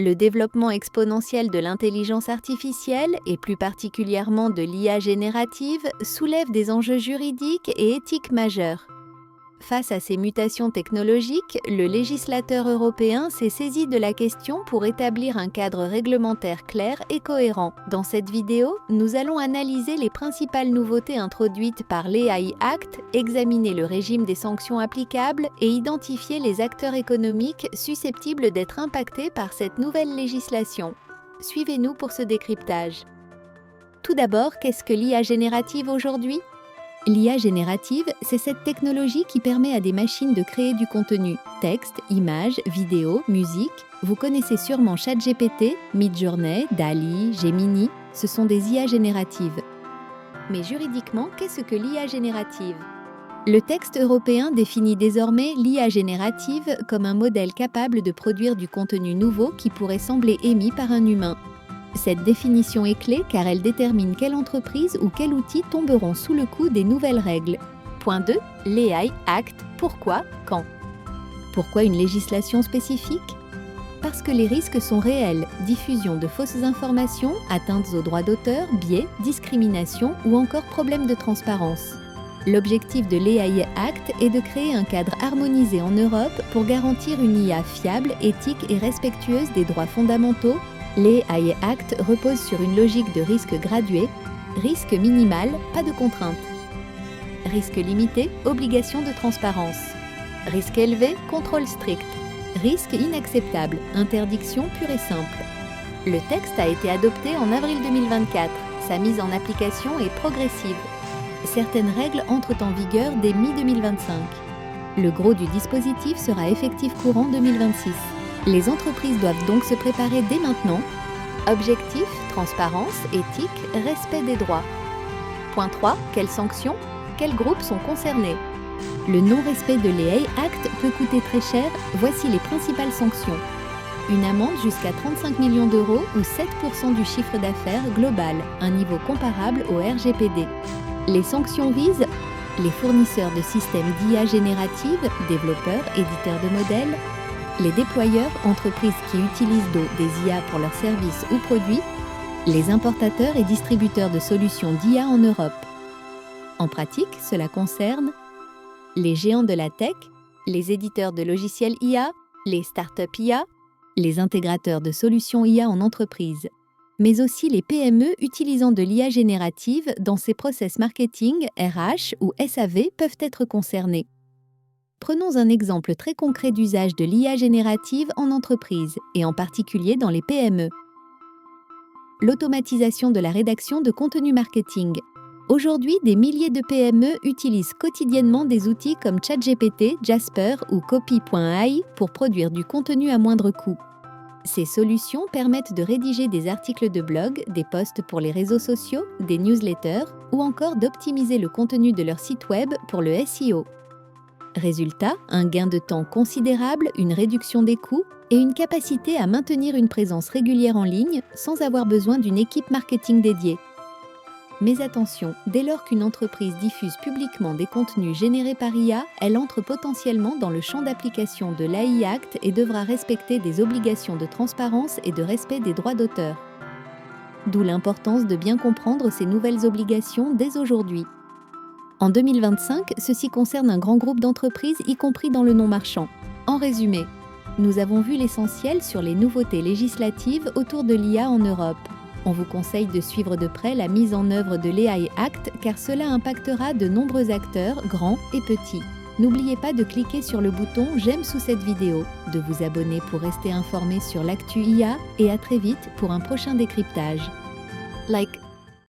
Le développement exponentiel de l'intelligence artificielle, et plus particulièrement de l'IA générative, soulève des enjeux juridiques et éthiques majeurs. Face à ces mutations technologiques, le législateur européen s'est saisi de la question pour établir un cadre réglementaire clair et cohérent. Dans cette vidéo, nous allons analyser les principales nouveautés introduites par l'AI Act, examiner le régime des sanctions applicables et identifier les acteurs économiques susceptibles d'être impactés par cette nouvelle législation. Suivez-nous pour ce décryptage. Tout d'abord, qu'est-ce que l'IA générative aujourd'hui ? L'IA générative, c'est cette technologie qui permet à des machines de créer du contenu, texte, images, vidéos, musique. Vous connaissez sûrement ChatGPT, Midjourney, DALL-E, Gemini, ce sont des IA génératives. Mais juridiquement, qu'est-ce que l'IA générative ? Le texte européen définit désormais l'IA générative comme un modèle capable de produire du contenu nouveau qui pourrait sembler émis par un humain. Cette définition est clé car elle détermine quelle entreprise ou quel outil tomberont sous le coup des nouvelles règles. Point 2. L'AI Act. Pourquoi ? Quand ? Pourquoi une législation spécifique ? Parce que les risques sont réels, diffusion de fausses informations, atteintes aux droits d'auteur, biais, discrimination ou encore problèmes de transparence. L'objectif de l'AI Act est de créer un cadre harmonisé en Europe pour garantir une IA fiable, éthique et respectueuse des droits fondamentaux. L'AI Act repose sur une logique de risque gradué, risque minimal, pas de contrainte. Risque limité, obligation de transparence. Risque élevé, contrôle strict. Risque inacceptable, interdiction pure et simple. Le texte a été adopté en avril 2024. Sa mise en application est progressive. Certaines règles entrent en vigueur dès mi-2025. Le gros du dispositif sera effectif courant 2026. Les entreprises doivent donc se préparer dès maintenant. Objectif, transparence, éthique, respect des droits. Point 3. Quelles sanctions ? Quels groupes sont concernés ? Le non-respect de l'AI Act peut coûter très cher. Voici les principales sanctions. Une amende jusqu'à 35 millions d'euros ou 7% du chiffre d'affaires global, un niveau comparable au RGPD. Les sanctions visent les fournisseurs de systèmes d'IA générative, développeurs, éditeurs de modèles, les déployeurs, entreprises qui utilisent des IA pour leurs services ou produits, les importateurs et distributeurs de solutions d'IA en Europe. En pratique, cela concerne les géants de la tech, les éditeurs de logiciels IA, les startups IA, les intégrateurs de solutions IA en entreprise, mais aussi les PME utilisant de l'IA générative dans ces process marketing, RH ou SAV peuvent être concernés. Prenons un exemple très concret d'usage de l'IA générative en entreprise, et en particulier dans les PME. L'automatisation de la rédaction de contenu marketing. Aujourd'hui, des milliers de PME utilisent quotidiennement des outils comme ChatGPT, Jasper ou Copy.ai pour produire du contenu à moindre coût. Ces solutions permettent de rédiger des articles de blog, des posts pour les réseaux sociaux, des newsletters ou encore d'optimiser le contenu de leur site web pour le SEO. Résultat, un gain de temps considérable, une réduction des coûts et une capacité à maintenir une présence régulière en ligne sans avoir besoin d'une équipe marketing dédiée. Mais attention, dès lors qu'une entreprise diffuse publiquement des contenus générés par IA, elle entre potentiellement dans le champ d'application de l'AI Act et devra respecter des obligations de transparence et de respect des droits d'auteur. D'où l'importance de bien comprendre ces nouvelles obligations dès aujourd'hui. En 2025, ceci concerne un grand groupe d'entreprises, y compris dans le non-marchand. En résumé, nous avons vu l'essentiel sur les nouveautés législatives autour de l'IA en Europe. On vous conseille de suivre de près la mise en œuvre de l'AI Act car cela impactera de nombreux acteurs, grands et petits. N'oubliez pas de cliquer sur le bouton « J'aime » sous cette vidéo, de vous abonner pour rester informé sur l'actu IA et à très vite pour un prochain décryptage. Like